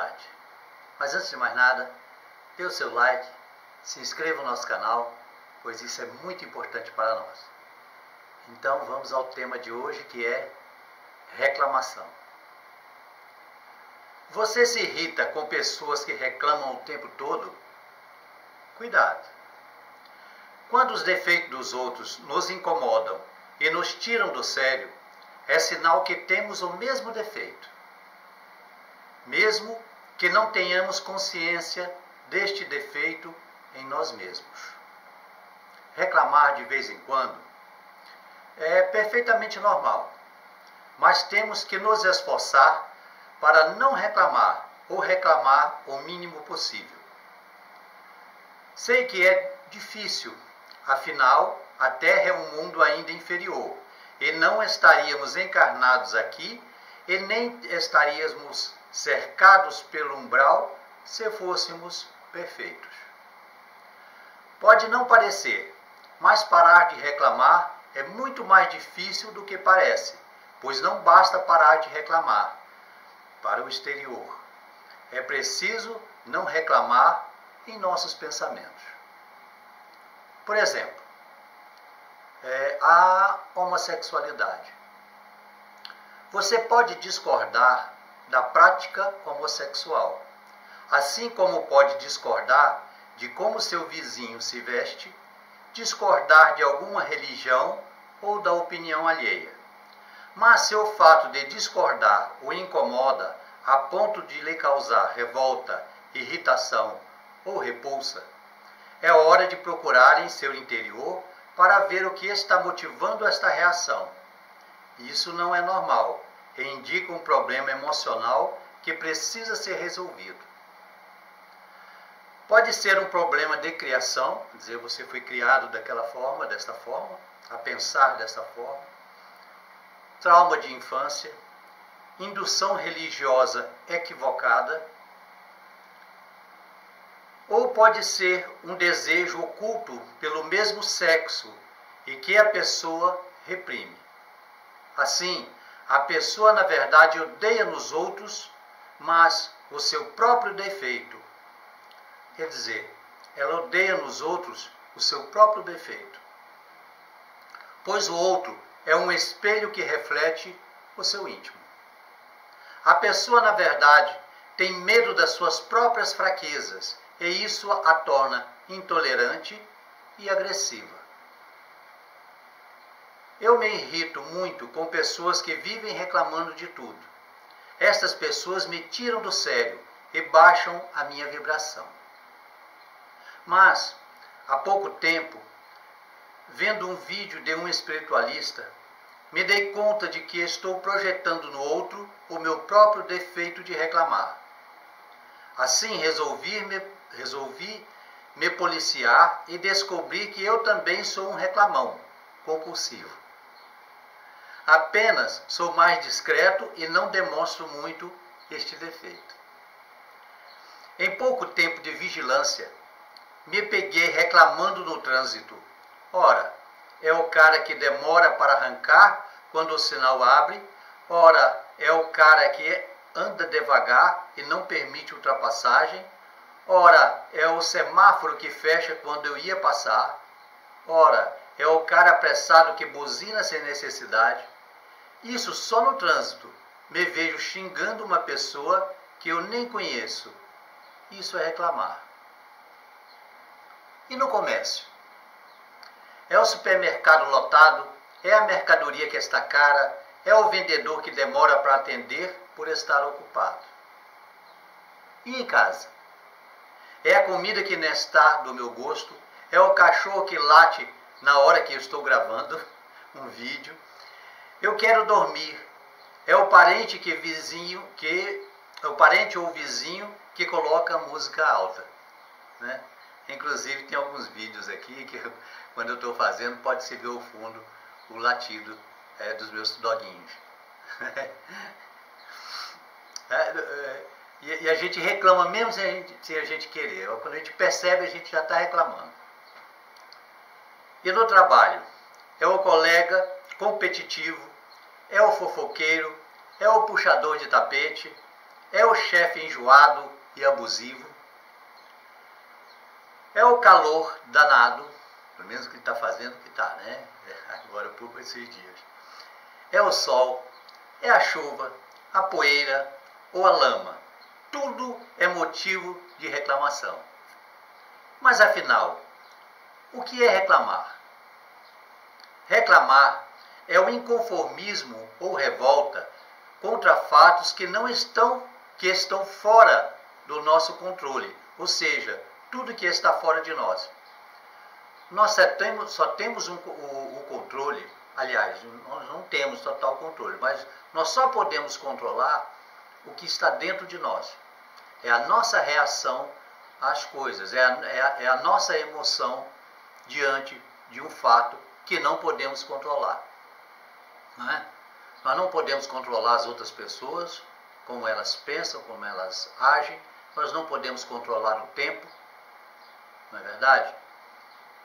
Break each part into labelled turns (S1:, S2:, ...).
S1: verdade. Mas antes de mais nada, dê o seu like, se inscreva no nosso canal, pois isso é muito importante para nós. Então vamos ao tema de hoje, que é reclamação. Você se irrita com pessoas que reclamam o tempo todo? Cuidado! Quando os defeitos dos outros nos incomodam e nos tiram do sério, é sinal que temos o mesmo defeito. Mesmo que não tenhamos consciência deste defeito em nós mesmos. Reclamar de vez em quando é perfeitamente normal, mas temos que nos esforçar para não reclamar ou reclamar o mínimo possível. Sei que é difícil, afinal, a Terra é um mundo ainda inferior e não estaríamos encarnados aqui e nem estaríamos cercados pelo umbral se fôssemos perfeitos. Pode não parecer, mas parar de reclamar é muito mais difícil do que parece, pois não basta parar de reclamar para o exterior. É preciso não reclamar em nossos pensamentos. Por exemplo, a homossexualidade. Você pode discordar da prática homossexual, assim como pode discordar de como seu vizinho se veste, discordar de alguma religião ou da opinião alheia. Mas se o fato de discordar o incomoda a ponto de lhe causar revolta, irritação ou repulsa, é hora de procurar em seu interior para ver o que está motivando esta reação. Isso não é normal e indica um problema emocional que precisa ser resolvido. Pode ser um problema de criação, quer dizer, você foi criado daquela forma, desta forma, a pensar dessa forma, trauma de infância, indução religiosa equivocada, ou pode ser um desejo oculto pelo mesmo sexo e que a pessoa reprime. Assim, a pessoa na verdade odeia nos outros, mas o seu próprio defeito. Quer dizer, ela odeia nos outros o seu próprio defeito. Pois o outro é um espelho que reflete o seu íntimo. A pessoa, na verdade, tem medo das suas próprias fraquezas e isso a torna intolerante e agressiva. Eu me irrito muito com pessoas que vivem reclamando de tudo. Estas pessoas me tiram do sério e baixam a minha vibração. Mas, há pouco tempo, vendo um vídeo de um espiritualista, me dei conta de que estou projetando no outro o meu próprio defeito de reclamar. Assim, resolvi me policiar e descobri que eu também sou um reclamão compulsivo. Apenas sou mais discreto e não demonstro muito este defeito. Em pouco tempo de vigilância, me peguei reclamando no trânsito. Ora, é o cara que demora para arrancar quando o sinal abre. Ora, é o cara que anda devagar e não permite ultrapassagem. Ora, é o semáforo que fecha quando eu ia passar. Ora, é o cara apressado que buzina sem necessidade. Isso só no trânsito. Me vejo xingando uma pessoa que eu nem conheço. Isso é reclamar. E no comércio? É o supermercado lotado? É a mercadoria que está cara? É o vendedor que demora para atender por estar ocupado? E em casa? É a comida que não está do meu gosto? É o cachorro que late na hora que eu estou gravando um vídeo? Eu quero dormir. É o parente ou vizinho que coloca a música alta, né? Inclusive tem alguns vídeos aqui que quando eu estou fazendo pode-se ver ao fundo o latido dos meus doguinhos. E a gente reclama mesmo sem a gente querer. Quando a gente percebe, a gente já está reclamando. E no trabalho, é o colega competitivo, é o fofoqueiro, é o puxador de tapete, É o chefe enjoado e abusivo? É o calor danado, pelo menos o que está fazendo, que está, né? Agora por esses dias. É o sol, é a chuva, a poeira ou a lama. Tudo é motivo de reclamação. Mas afinal, o que é reclamar? Reclamar é o inconformismo ou revolta contra fatos que estão fora do nosso controle, ou seja, tudo que está fora de nós. Nós só temos o controle, aliás, nós não temos total controle, mas nós só podemos controlar o que está dentro de nós. É a nossa reação às coisas, é a nossa emoção diante de um fato que não podemos controlar. Não é? Nós não podemos controlar as outras pessoas, como elas pensam, como elas agem. Nós não podemos controlar o tempo, não é verdade?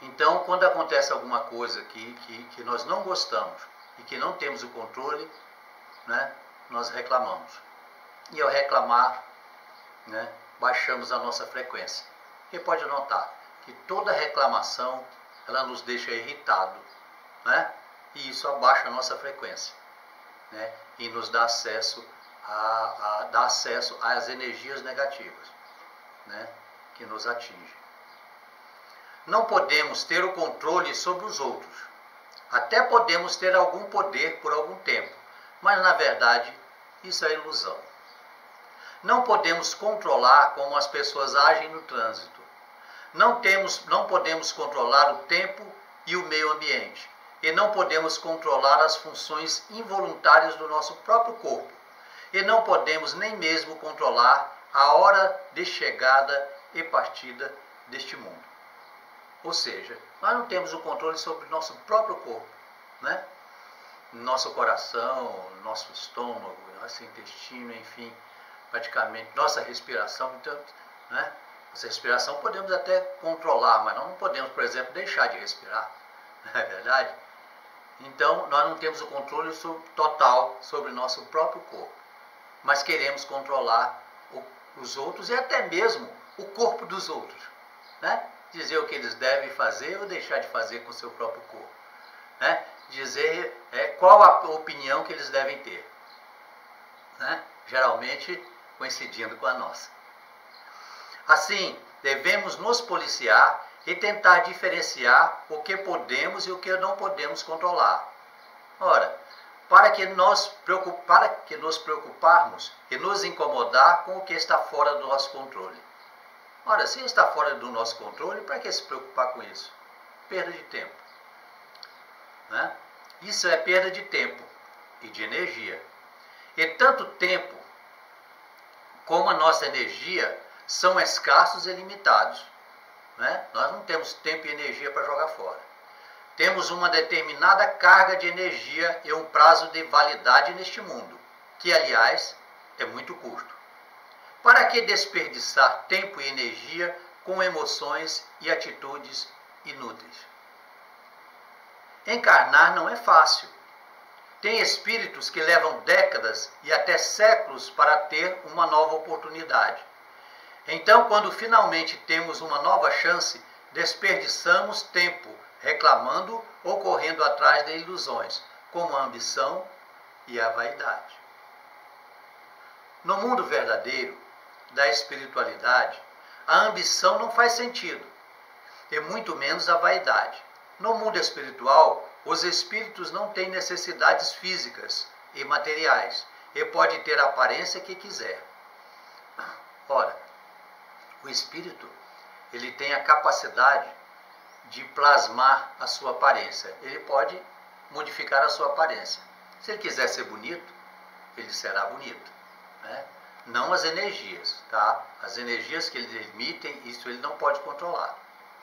S1: Então, quando acontece alguma coisa que nós não gostamos e que não temos o controle, né, nós reclamamos. E ao reclamar, né, baixamos a nossa frequência. Você pode notar que toda reclamação ela nos deixa irritado, né? E isso abaixa a nossa frequência, né? E nos dá acesso às energias negativas, né? Que nos atingem. Não podemos ter o controle sobre os outros. Até podemos ter algum poder por algum tempo, mas na verdade isso é ilusão. Não podemos controlar como as pessoas agem no trânsito. Não podemos controlar o tempo e o meio ambiente. E não podemos controlar as funções involuntárias do nosso próprio corpo. E não podemos nem mesmo controlar a hora de chegada e partida deste mundo. Ou seja, nós não temos o controle sobre o nosso próprio corpo, né? Nosso coração, nosso estômago, nosso intestino, enfim, praticamente nossa respiração. Então, né? Nossa respiração podemos até controlar, mas não podemos, por exemplo, deixar de respirar, não é verdade? Então, nós não temos o controle total sobre o nosso próprio corpo, mas queremos controlar os outros e até mesmo o corpo dos outros, né? Dizer o que eles devem fazer ou deixar de fazer com o seu próprio corpo, né? Dizer qual a opinião que eles devem ter, né? Geralmente coincidindo com a nossa. Assim, devemos nos policiar e tentar diferenciar o que podemos e o que não podemos controlar. Ora, para que nos preocuparmos e nos incomodar com o que está fora do nosso controle. Ora, se está fora do nosso controle, para que se preocupar com isso? Perda de tempo, né? Isso é perda de tempo e de energia. E tanto tempo como a nossa energia são escassos e limitados, né? Nós não temos tempo e energia para jogar fora. Temos uma determinada carga de energia e um prazo de validade neste mundo, que, aliás, é muito curto. Para que desperdiçar tempo e energia com emoções e atitudes inúteis? Encarnar não é fácil. Tem espíritos que levam décadas e até séculos para ter uma nova oportunidade. Então, quando finalmente temos uma nova chance, desperdiçamos tempo reclamando ou correndo atrás de ilusões, como a ambição e a vaidade. No mundo verdadeiro da espiritualidade, a ambição não faz sentido, e muito menos a vaidade. No mundo espiritual, os espíritos não têm necessidades físicas e materiais, e pode ter a aparência que quiser. Ora, o espírito, ele tem a capacidade de plasmar a sua aparência. Ele pode modificar a sua aparência. Se ele quiser ser bonito, ele será bonito, né? Não as energias, tá? As energias que eles emitem, isso ele não pode controlar,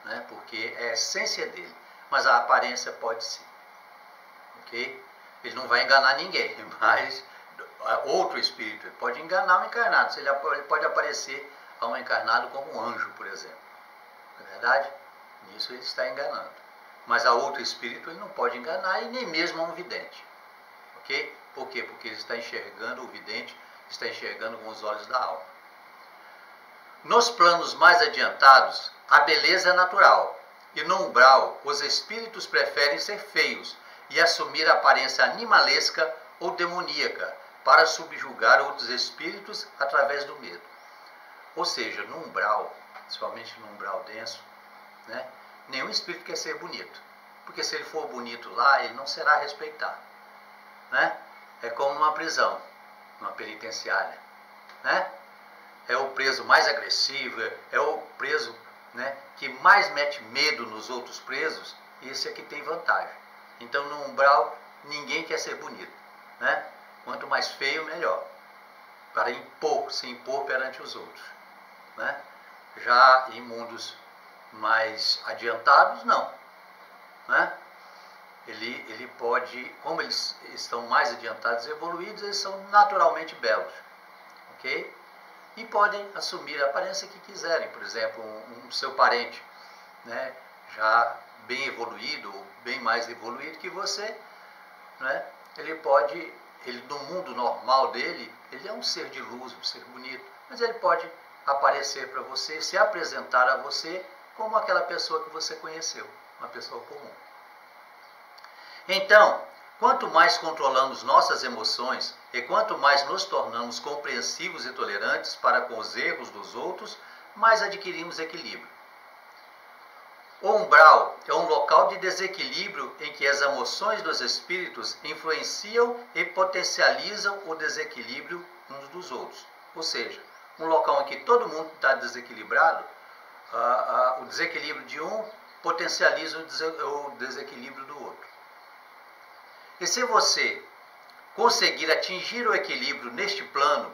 S1: né? Porque é a essência dele. Mas a aparência pode sim, ok? Ele não vai enganar ninguém, mas outro espírito ele pode enganar um encarnado. Ele pode aparecer a um encarnado como um anjo, por exemplo. Não é verdade? Nisso ele está enganando. Mas a outro espírito ele não pode enganar e nem mesmo a um vidente. Ok? Por quê? Porque ele está enxergando o vidente está enxergando com os olhos da alma. Nos planos mais adiantados, a beleza é natural, e no umbral, os espíritos preferem ser feios e assumir a aparência animalesca ou demoníaca para subjugar outros espíritos através do medo. Ou seja, no umbral, principalmente no umbral denso, né, nenhum espírito quer ser bonito, porque se ele for bonito lá, ele não será respeitado. Né? É como numa prisão, numa penitenciária. Né? É o preso mais agressivo, é o preso, né, que mais mete medo nos outros presos, e esse aqui tem vantagem. Então no umbral ninguém quer ser bonito. Né? Quanto mais feio, melhor, para se impor perante os outros. Né? Já em mundos mais adiantados, não. Né? Ele pode, como eles estão mais adiantados e evoluídos, eles são naturalmente belos. Ok? E podem assumir a aparência que quiserem. Por exemplo, um seu parente, né, já bem evoluído, ou bem mais evoluído que você, né, ele no mundo normal dele, ele é um ser de luz, um ser bonito, mas ele pode aparecer para você, se apresentar a você como aquela pessoa que você conheceu, uma pessoa comum. Então, quanto mais controlamos nossas emoções e quanto mais nos tornamos compreensivos e tolerantes para com os erros dos outros, mais adquirimos equilíbrio. O umbral é um local de desequilíbrio em que as emoções dos espíritos influenciam e potencializam o desequilíbrio uns dos outros. Ou seja, um local em que todo mundo está desequilibrado, o desequilíbrio de um potencializa o desequilíbrio do outro. E se você conseguir atingir o equilíbrio neste plano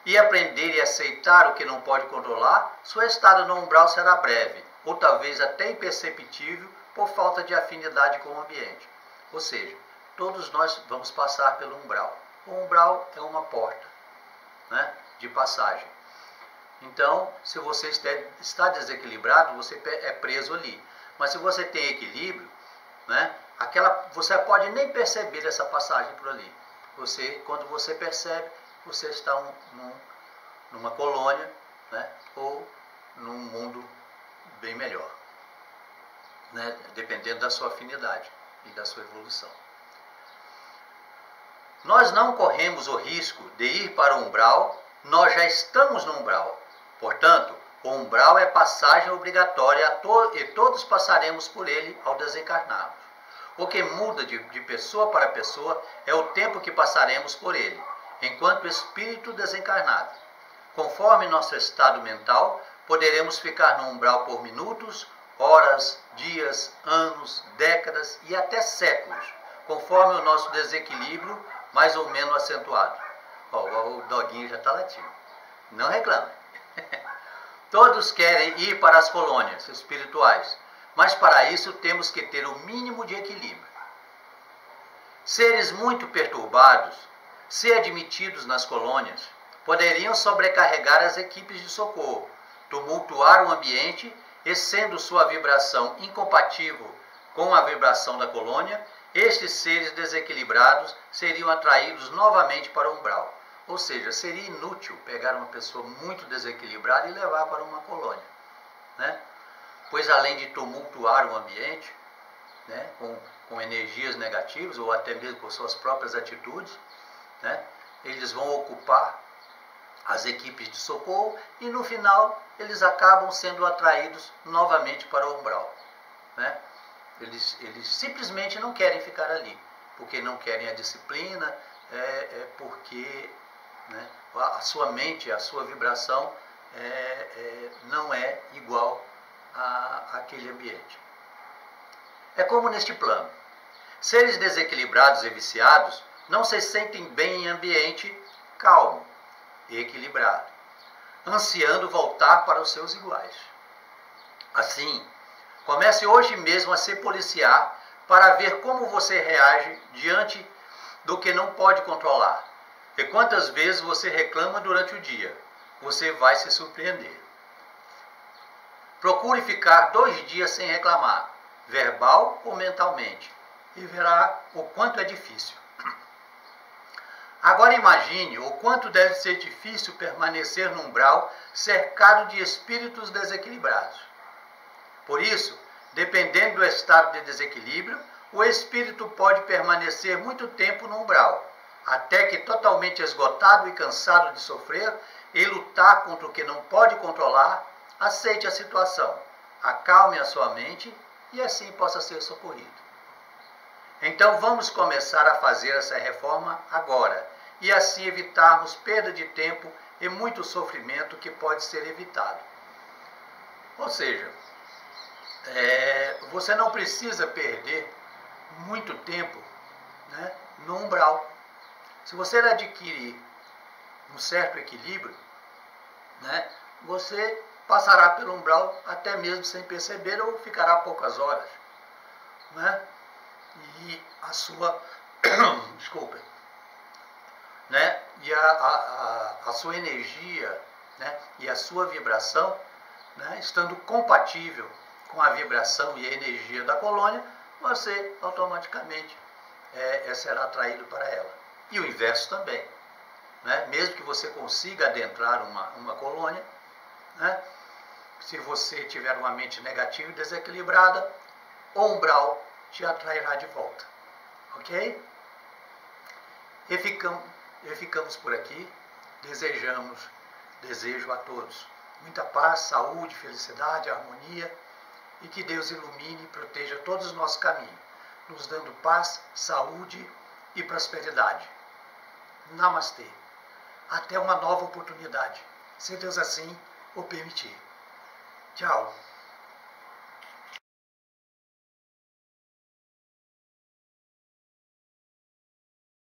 S1: e aprender e aceitar o que não pode controlar, sua estada no umbral será breve, ou talvez até imperceptível por falta de afinidade com o ambiente. Ou seja, todos nós vamos passar pelo umbral. O umbral é uma porta, né, de passagem. Então, se você está desequilibrado, você é preso ali. Mas se você tem equilíbrio, né, você pode nem perceber essa passagem por ali. Quando você percebe, você está numa colônia, né, ou num mundo bem melhor, né, dependendo da sua afinidade e da sua evolução. Nós não corremos o risco de ir para o umbral, nós já estamos no umbral. Portanto, o umbral é passagem obrigatória e todos passaremos por ele ao desencarnarmos. O que muda de pessoa para pessoa é o tempo que passaremos por ele, enquanto espírito desencarnado. Conforme nosso estado mental, poderemos ficar no umbral por minutos, horas, dias, anos, décadas e até séculos, conforme o nosso desequilíbrio mais ou menos acentuado. O doguinho já está latindo. Não reclame. Todos querem ir para as colônias espirituais, mas para isso temos que ter o mínimo de equilíbrio. Seres muito perturbados, se admitidos nas colônias, poderiam sobrecarregar as equipes de socorro, tumultuar o ambiente e, sendo sua vibração incompatível com a vibração da colônia, estes seres desequilibrados seriam atraídos novamente para o umbral. Ou seja, seria inútil pegar uma pessoa muito desequilibrada e levar para uma colônia, né? Pois além de tumultuar o ambiente, né, com energias negativas ou até mesmo com suas próprias atitudes, né, eles vão ocupar as equipes de socorro e no final eles acabam sendo atraídos novamente para o umbral, né? Eles simplesmente não querem ficar ali, porque não querem a disciplina, porque, né, a sua mente, a sua vibração não é igual àquele ambiente. É como neste plano. Seres desequilibrados e viciados não se sentem bem em ambiente calmo e equilibrado, ansiando voltar para os seus iguais. Assim, comece hoje mesmo a se policiar para ver como você reage diante do que não pode controlar. E quantas vezes você reclama durante o dia. Você vai se surpreender. Procure ficar 2 dias sem reclamar, verbal ou mentalmente, e verá o quanto é difícil. Agora imagine o quanto deve ser difícil permanecer no umbral cercado de espíritos desequilibrados. Por isso, dependendo do estado de desequilíbrio, o espírito pode permanecer muito tempo no umbral, até que totalmente esgotado e cansado de sofrer e lutar contra o que não pode controlar, aceite a situação, acalme a sua mente e assim possa ser socorrido. Então vamos começar a fazer essa reforma agora, e assim evitarmos perda de tempo e muito sofrimento que pode ser evitado. Ou seja, você não precisa perder muito tempo, né, no umbral. Se você adquirir um certo equilíbrio, né, você passará pelo umbral até mesmo sem perceber ou ficará poucas horas, né, e a sua desculpa, né, e a sua energia, né, e a sua vibração, né, estando compatível com a vibração e a energia da colônia, você automaticamente será atraído para ela. E o inverso também, né? Mesmo que você consiga adentrar uma colônia, né? Se você tiver uma mente negativa e desequilibrada, o umbral te atrairá de volta. Ok? E ficamos por aqui. Desejo a todos muita paz, saúde, felicidade, harmonia, e que Deus ilumine e proteja todos os nossos caminhos, nos dando paz, saúde e prosperidade. Namastê. Até uma nova oportunidade, se Deus assim o permitir. Tchau.